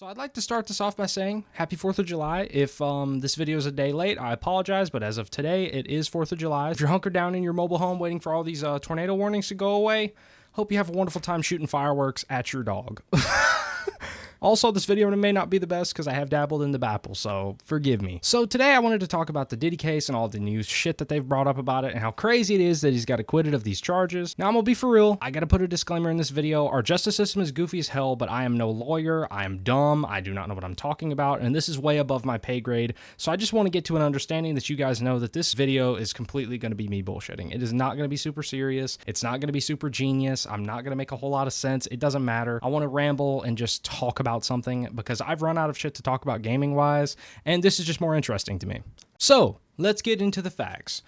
So I'd like to start this off by saying happy 4th of July. If this video is a day late, I apologize, but as of today, it is 4th of July. If you're hunkered down in your mobile home waiting for all these tornado warnings to go away, hope you have a wonderful time shooting fireworks at your dog. Also, this video may not be the best because I have dabbled in the Bapple, so forgive me. So today I wanted to talk about the Diddy case and all the new shit that they've brought up about it and how crazy it is that he's got acquitted of these charges. Now, I'm gonna be for real. I gotta put a disclaimer in this video. Our justice system is goofy as hell, but I am no lawyer. I am dumb. I do not know what I'm talking about, and this is way above my pay grade. So I just want to get to an understanding that you guys know that this video is completely gonna be me bullshitting. It is not gonna be super serious. It's not gonna be super genius. I'm not gonna make a whole lot of sense. It doesn't matter. I want to ramble and just talk about something because I've run out of shit to talk about gaming wise, and this is just more interesting to me. So let's get into the facts.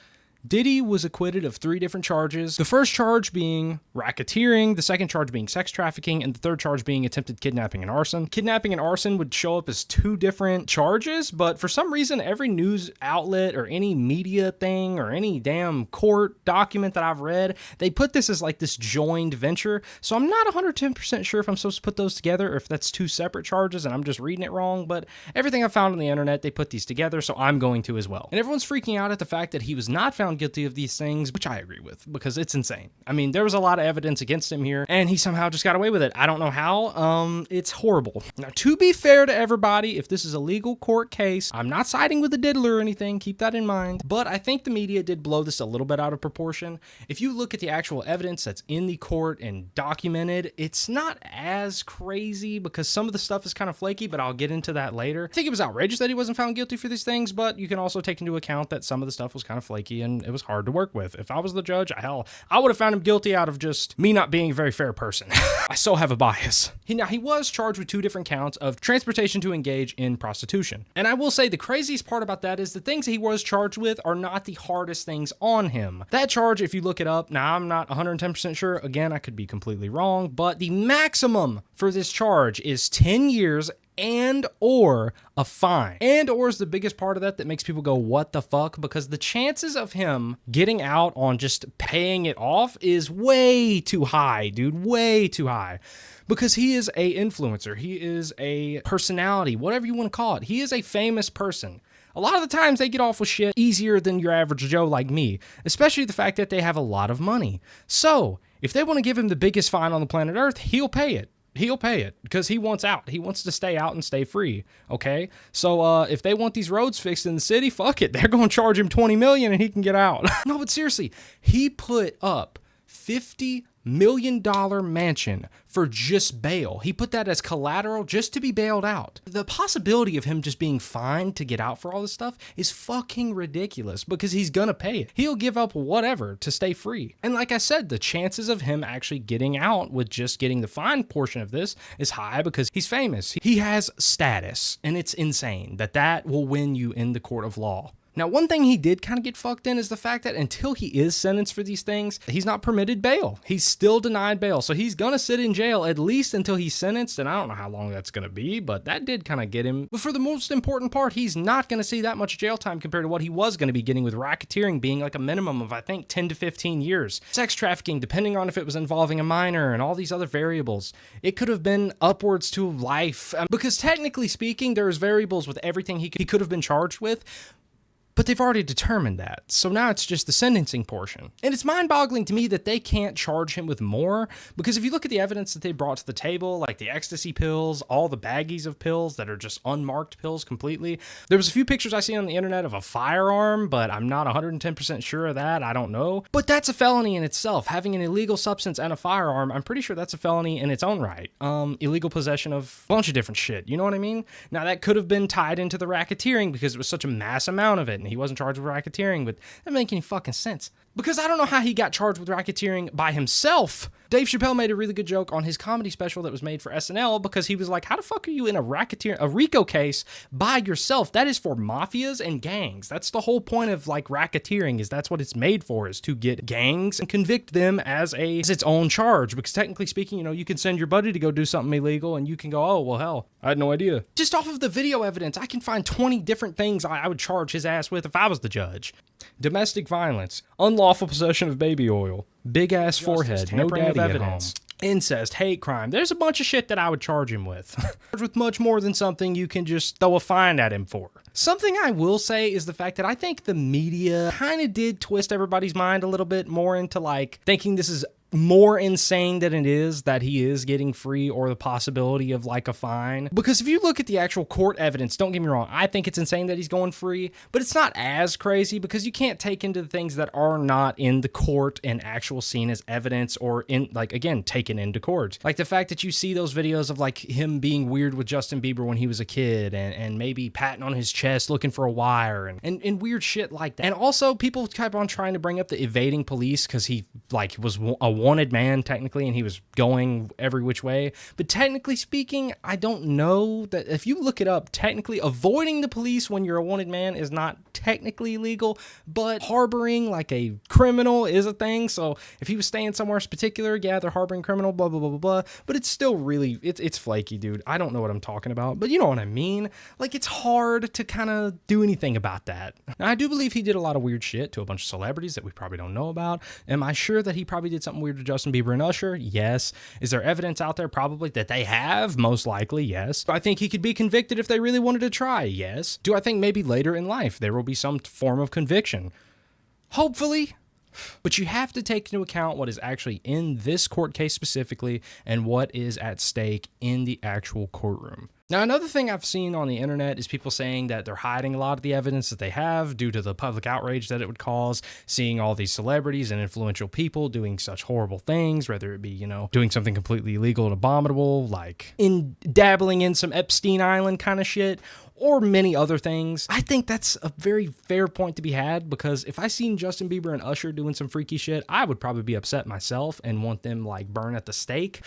Diddy was acquitted of 3 different charges. The first charge being racketeering, the second charge being sex trafficking, and the third charge being attempted kidnapping and arson. Kidnapping and arson would show up as 2 different charges, but for some reason, every news outlet or any media thing or any damn court document that I've read, they put this as like this joined venture. So I'm not 110% sure if I'm supposed to put those together or if that's 2 separate charges and I'm just reading it wrong, but everything I found on the internet, they put these together, so I'm going to as well. And everyone's freaking out at the fact that he was not found guilty of these things, which I agree with because it's insane. I mean, there was a lot of evidence against him here and he somehow just got away with it. I don't know how. It's horrible. Now, to be fair to everybody, if this is a legal court case, I'm not siding with the diddler or anything. Keep that in mind. But I think the media did blow this a little bit out of proportion. If you look at the actual evidence that's in the court and documented, it's not as crazy because some of the stuff is kind of flaky, but I'll get into that later. I think it was outrageous that he wasn't found guilty for these things, but you can also take into account that some of the stuff was kind of flaky and it was hard to work with. If I was the judge, hell, I would have found him guilty out of just me not being a very fair person. I still have a bias. Now, he was charged with 2 different counts of transportation to engage in prostitution. And I will say the craziest part about that is the things he was charged with are not the hardest things on him. That charge, if you look it up, now I'm not 110% sure. Again, I could be completely wrong, but the maximum for this charge is 10 years and or a fine. And or is the biggest part of that makes people go, what the fuck? Because the chances of him getting out on just paying it off is way too high, dude, way too high. Because he is a influencer, he is a personality, whatever you want to call it. He is a famous person. A lot of the times they get off with shit easier than your average Joe like me, especially the fact that they have a lot of money. So if they want to give him the biggest fine on the planet Earth, he'll pay it. He'll pay it because he wants out. He wants to stay out and stay free, okay? So if they want these roads fixed in the city, fuck it. They're going to charge him $20 million and he can get out. No, but seriously, he put up $50 million mansion for just bail. He put that as collateral just to be bailed out. The possibility of him just being fined to get out for all this stuff is fucking ridiculous because he's gonna pay it. He'll give up whatever to stay free. And like I said, the chances of him actually getting out with just getting the fine portion of this is high because he's famous. He has status, and it's insane that will win you in the court of law. Now, one thing he did kind of get fucked in is the fact that until he is sentenced for these things, he's not permitted bail. He's still denied bail. So he's going to sit in jail at least until he's sentenced. And I don't know how long that's going to be, but that did kind of get him. But for the most important part, he's not going to see that much jail time compared to what he was going to be getting with racketeering being like a minimum of, I think, 10 to 15 years. Sex trafficking, depending on if it was involving a minor and all these other variables, it could have been upwards to life. Because technically speaking, there's variables with everything he could have been charged with. But they've already determined that. So now it's just the sentencing portion. And it's mind-boggling to me that they can't charge him with more, because if you look at the evidence that they brought to the table, like the ecstasy pills, all the baggies of pills that are just unmarked pills completely. There was a few pictures I seen on the internet of a firearm, but I'm not 110% sure of that. I don't know. But that's a felony in itself. Having an illegal substance and a firearm, I'm pretty sure that's a felony in its own right. Illegal possession of a bunch of different shit. You know what I mean? Now that could have been tied into the racketeering because it was such a mass amount of it. And he wasn't charged with racketeering, but that doesn't make any fucking sense. Because I don't know how he got charged with racketeering by himself. Dave Chappelle made a really good joke on his comedy special that was made for SNL because he was like, how the fuck are you in a RICO case by yourself? That is for mafias and gangs. That's the whole point of like racketeering, is that's what it's made for, is to get gangs and convict them as its own charge. Because technically speaking, you know, you can send your buddy to go do something illegal and you can go, oh, well, hell, I had no idea. Just off of the video evidence, I can find 20 different things I would charge his ass with if I was the judge. Domestic violence, unlawful possession of baby oil, big ass forehead, no daddy at home, incest, hate crime. There's a bunch of shit that I would charge him with. With much more than something you can just throw a fine at him for. Something I will say is the fact that I think the media kind of did twist everybody's mind a little bit more into like thinking this is more insane than it is that he is getting free or the possibility of like a fine. Because if you look at the actual court evidence, don't get me wrong, I think it's insane that he's going free, but it's not as crazy because you can't take into the things that are not in the court and actual seen as evidence or in like, again, taken into court. Like the fact that you see those videos of like him being weird with Justin Bieber when he was a kid and maybe patting on his chest looking for a wire and weird shit like that. And also people kept on trying to bring up the evading police because he like was a wanted man technically and he was going every which way, but technically speaking I don't know that if you look it up, technically avoiding the police when you're a wanted man is not technically illegal, but harboring like a criminal is a thing. So if he was staying somewhere particular, yeah, they're harboring criminal, blah blah blah blah blah, but it's still really it's flaky, dude. I don't know what I'm talking about, but you know what I mean. Like it's hard to kind of do anything about that. Now I do believe he did a lot of weird shit to a bunch of celebrities that we probably don't know about. Am I sure that he probably did something weird to Justin Bieber and Usher? Yes. Is there evidence out there? Probably. That they have? Most likely, yes. Do I think he could be convicted if they really wanted to try? Yes. Do I think maybe later in life there will be some form of conviction? Hopefully. But you have to take into account what is actually in this court case specifically and what is at stake in the actual courtroom. Now, another thing I've seen on the internet is people saying that they're hiding a lot of the evidence that they have due to the public outrage that it would cause, seeing all these celebrities and influential people doing such horrible things, whether it be, you know, doing something completely illegal and abominable, like dabbling in some Epstein Island kind of shit, or many other things. I think that's a very fair point to be had, because if I seen Justin Bieber and Usher doing some freaky shit, I would probably be upset myself and want them like burned at the stake.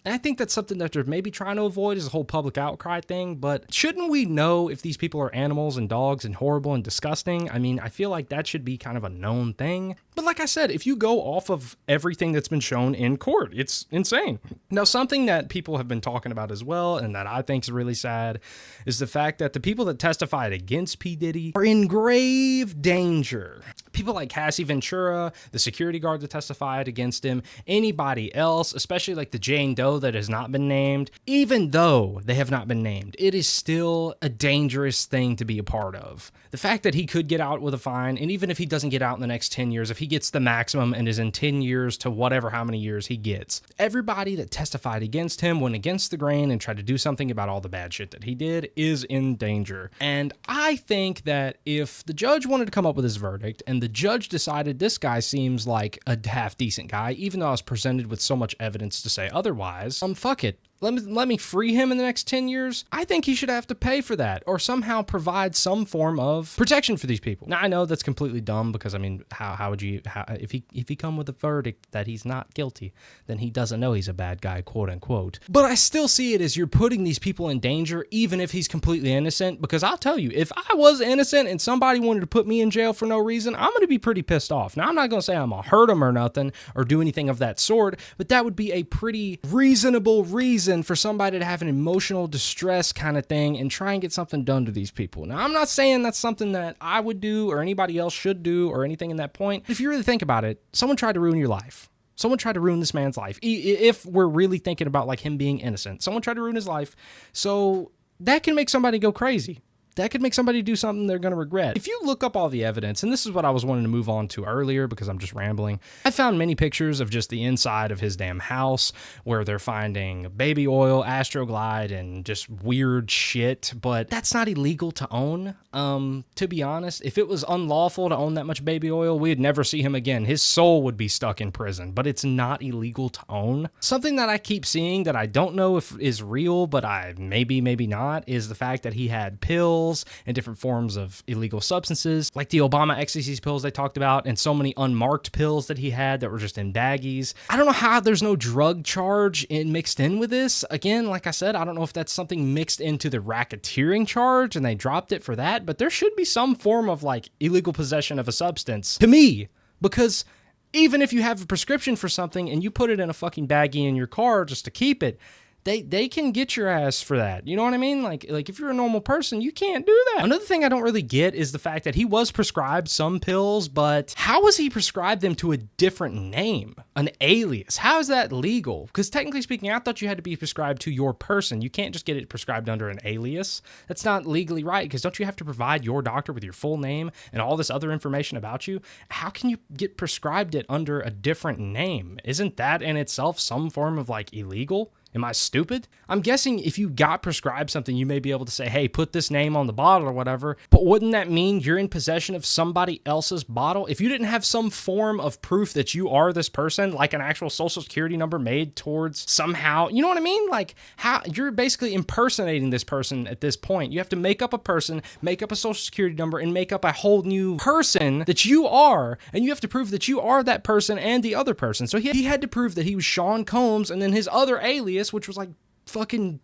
And I think that's something that they're maybe trying to avoid is the whole public outcry thing, but shouldn't we know if these people are animals and dogs and horrible and disgusting? I mean, I feel like that should be kind of a known thing. But like I said, if you go off of everything that's been shown in court, it's insane. Now, something that people have been talking about as well, and that I think is really sad, is the fact that the people that testified against P. Diddy are in grave danger. People like Cassie Ventura, the security guard that testified against him, anybody else, especially like the Jane Doe that has not been named, even though they have not been named, it is still a dangerous thing to be a part of. The fact that he could get out with a fine, and even if he doesn't get out in the next 10 years, if he gets the maximum and is in 10 years to whatever how many years he gets, everybody that testified against him, went against the grain and tried to do something about all the bad shit that he did, is in danger. And I think that if the judge wanted to come up with his verdict and the judge decided this guy seems like a half decent guy, even though I was presented with so much evidence to say otherwise, fuck it. Let me free him in the next 10 years. I think he should have to pay for that or somehow provide some form of protection for these people. Now, I know that's completely dumb because, I mean, how would you, if he come with a verdict that he's not guilty, then he doesn't know he's a bad guy, quote unquote. But I still see it as you're putting these people in danger, even if he's completely innocent, because I'll tell you, if I was innocent and somebody wanted to put me in jail for no reason, I'm going to be pretty pissed off. Now, I'm not going to say I'm going to hurt him or nothing or do anything of that sort, but that would be a pretty reasonable reason for somebody to have an emotional distress kind of thing and try and get something done to these people. Now, I'm not saying that's something that I would do or anybody else should do or anything in that point. If you really think about it, someone tried to ruin your life. Someone tried to ruin this man's life. If we're really thinking about like him being innocent, someone tried to ruin his life. So that can make somebody go crazy. That could make somebody do something they're going to regret. If you look up all the evidence, and this is what I was wanting to move on to earlier because I'm just rambling, I found many pictures of just the inside of his damn house where they're finding baby oil, Astroglide, and just weird shit, but that's not illegal to own. To be honest, if it was unlawful to own that much baby oil, we'd never see him again. His soul would be stuck in prison, but it's not illegal to own. Something that I keep seeing that I don't know if is real, but maybe not, is the fact that he had pills and different forms of illegal substances, like the Obama ecstasy pills they talked about, and so many unmarked pills that he had that were just in baggies. I don't know how there's no drug charge mixed in with this. Again, like I said, I don't know if that's something mixed into the racketeering charge and they dropped it for that, but there should be some form of like illegal possession of a substance to me, because even if you have a prescription for something and you put it in a fucking baggie in your car just to keep it, they can get your ass for that. You know what I mean? Like if you're a normal person, you can't do that. Another thing I don't really get is the fact that he was prescribed some pills, but how was he prescribed them to a different name, an alias? How is that legal? Because technically speaking, I thought you had to be prescribed to your person. You can't just get it prescribed under an alias. That's not legally right, because don't you have to provide your doctor with your full name and all this other information about you? How can you get prescribed it under a different name? Isn't that in itself some form of like illegal? Am I stupid? I'm guessing if you got prescribed something, you may be able to say, hey, put this name on the bottle or whatever, but wouldn't that mean you're in possession of somebody else's bottle? If you didn't have some form of proof that you are this person, like an actual social security number made towards somehow, you know what I mean? Like how you're basically impersonating this person at this point. You have to make up a person, make up a social security number, and make up a whole new person that you are, and you have to prove that you are that person and the other person. So he had to prove that he was Sean Combs, and then his other alias, which was like fucking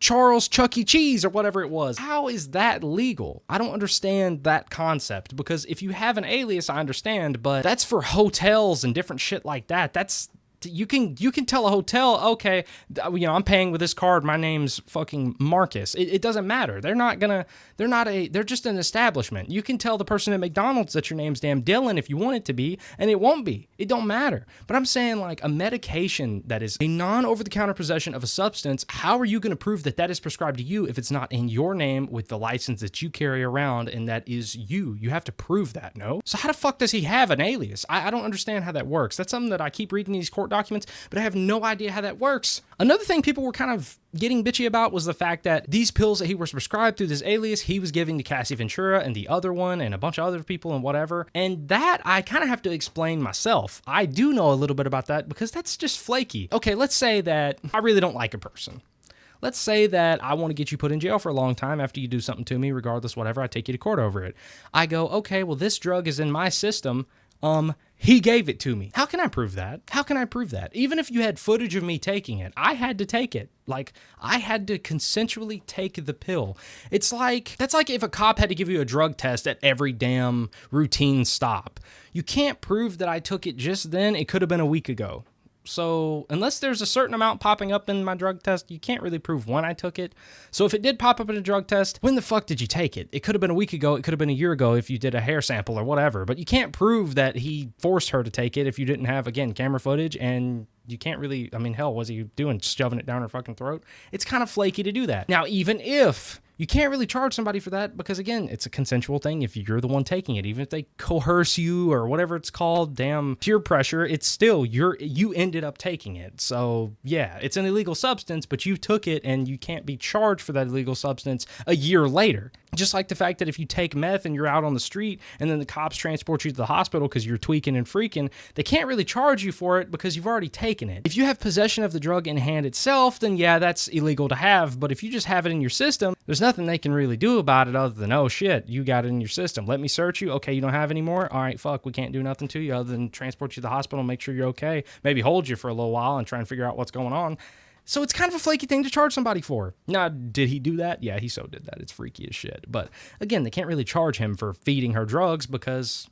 Charles Chuck E. Cheese or whatever it was. How is that legal? I don't understand that concept, because if you have an alias, I understand, but that's for hotels and different shit like that. That's you can tell a hotel, okay, you know, I'm paying with this card, my name's fucking Marcus. It doesn't matter. They're just an establishment. You can tell the person at McDonald's that your name's damn Dylan if you want it to be, and it won't be. It don't matter. But I'm saying, like, a medication that is a non-over-the-counter possession of a substance, how are you going to prove that that is prescribed to you if it's not in your name with the license that you carry around, and that is you? You have to prove that, no? So how the fuck does he have an alias? I don't understand how that works. That's something that I keep reading these court documents, but I have no idea how that works. Another thing people were kind of getting bitchy about was the fact that these pills that he was prescribed through this alias, he was giving to Cassie Ventura and the other one and a bunch of other people and whatever. And that I kind of have to explain myself. I do know a little bit about that because that's just flaky. Okay, let's say that I really don't like a person. Let's say that I want to get you put in jail for a long time after you do something to me, regardless, whatever. I take you to court over it. I go, okay, well, this drug is in my system. He gave it to me. How can I prove that? How can I prove that? Even if you had footage of me taking it, I had to take it. Like, I had to consensually take the pill. That's like if a cop had to give you a drug test at every damn routine stop. You can't prove that I took it just then. It could have been a week ago. So unless there's a certain amount popping up in my drug test, you can't really prove when I took it. So if it did pop up in a drug test, when the fuck did you take it? It could have been a week ago. It could have been a year ago if you did a hair sample or whatever. But you can't prove that he forced her to take it if you didn't have, again, camera footage. And you can't really, I mean, hell, was he doing shoving it down her fucking throat? It's kind of flaky to do that. Now, even if you can't really charge somebody for that because, again, it's a consensual thing if you're the one taking it. Even if they coerce you or whatever it's called, damn peer pressure, it's still you ended up taking it. So, yeah, it's an illegal substance, but you took it and you can't be charged for that illegal substance a year later. Just like the fact that if you take meth and you're out on the street and then the cops transport you to the hospital because you're tweaking and freaking, they can't really charge you for it because you've already taken it. If you have possession of the drug in hand itself, then yeah, that's illegal to have. But if you just have it in your system, there's nothing they can really do about it other than, oh shit, you got it in your system. Let me search you. Okay, you don't have any more? All right, fuck, we can't do nothing to you other than transport you to the hospital, make sure you're okay, maybe hold you for a little while and try and figure out what's going on. So it's kind of a flaky thing to charge somebody for. Now, did he do that? Yeah, he so did that. It's freaky as shit. But again, they can't really charge him for feeding her drugs because,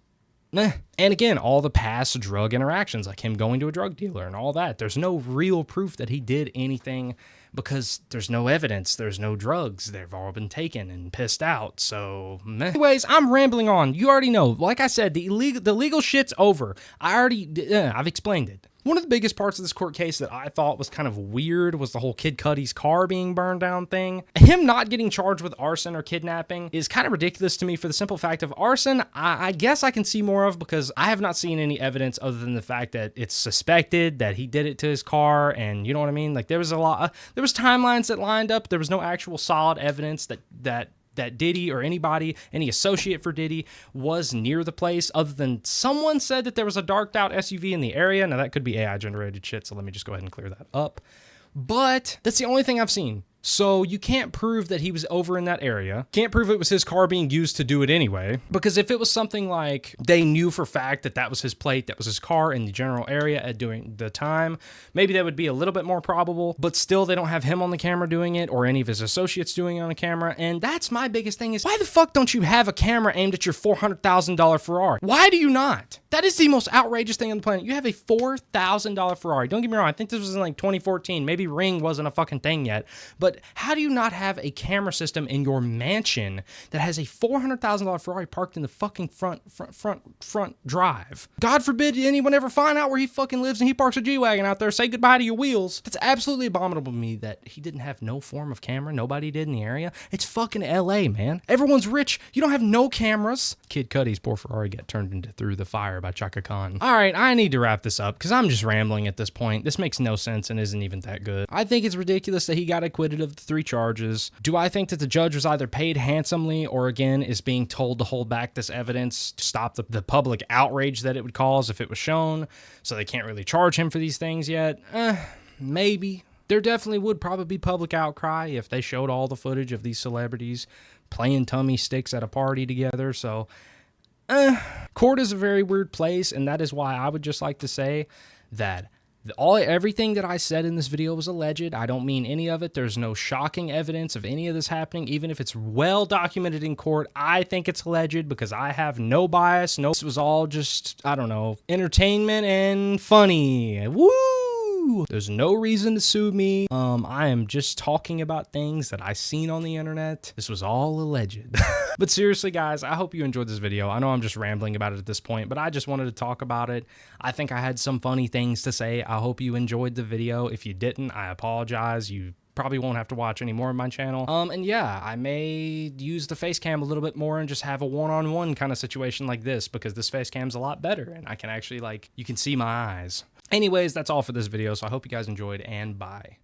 and again, all the past drug interactions, like him going to a drug dealer and all that, there's no real proof that he did anything because there's no evidence. There's no drugs. They've all been taken and pissed out. So, anyways, I'm rambling on. You already know. Like I said, the legal shit's over. I've explained it. One of the biggest parts of this court case that I thought was kind of weird was the whole Kid Cudi's car being burned down thing. Him not getting charged with arson or kidnapping is kind of ridiculous to me for the simple fact of arson, I guess I can see more of because I have not seen any evidence other than the fact that it's suspected that he did it to his car, and you know what I mean? Like there was timelines that lined up. There was no actual solid evidence that Diddy or anybody, any associate for Diddy, was near the place, other than someone said that there was a darked out SUV in the area. Now, that could be AI generated shit, so let me just go ahead and clear that up. But that's the only thing I've seen. So you can't prove that he was over in that area. Can't prove it was his car being used to do it anyway. Because if it was something like they knew for fact that that was his plate, that was his car in the general area at during the time, maybe that would be a little bit more probable. But still, they don't have him on the camera doing it or any of his associates doing it on the camera. And that's my biggest thing is, why the fuck don't you have a camera aimed at your $400,000 Ferrari? Why do you not? That is the most outrageous thing on the planet. You have a $4,000 Ferrari. Don't get me wrong. I think this was in like 2014. Maybe Ring wasn't a fucking thing yet. But how do you not have a camera system in your mansion that has a $400,000 Ferrari parked in the fucking front drive? God forbid anyone ever find out where he fucking lives and he parks a G-Wagon out there. Say goodbye to your wheels. That's absolutely abominable to me that he didn't have no form of camera. Nobody did in the area. It's fucking LA, man. Everyone's rich. You don't have no cameras. Kid Cudi's poor Ferrari got turned into Through the Fire by Chaka Khan. All right, I need to wrap this up because I'm just rambling at this point. This makes no sense and isn't even that good. I think it's ridiculous that he got acquitted of the 3 charges. Do I think that the judge was either paid handsomely or, again, is being told to hold back this evidence to stop the public outrage that it would cause if it was shown, so they can't really charge him for these things yet? Maybe. There definitely would probably be public outcry if they showed all the footage of these celebrities playing tummy sticks at a party together, so court is a very weird place, and that is why I would just like to say that everything that I said in this video was alleged. I don't mean any of it. There's no shocking evidence of any of this happening, even if it's well documented in court. I think it's alleged because I have no bias. This was all just, I don't know, entertainment and funny. Woo! There's no reason to sue me. I am just talking about things that I seen on the internet. This was all alleged. But seriously, guys, I hope you enjoyed this video. I know I'm just rambling about it at this point, but I just wanted to talk about it. I think I had some funny things to say. I hope you enjoyed the video. If you didn't, I apologize. You probably won't have to watch any more of my channel. And yeah, I may use the face cam a little bit more and just have a one-on-one kind of situation like this, because this face cam's a lot better and I can actually, like, you can see my eyes. Anyways, that's all for this video, so I hope you guys enjoyed, and bye.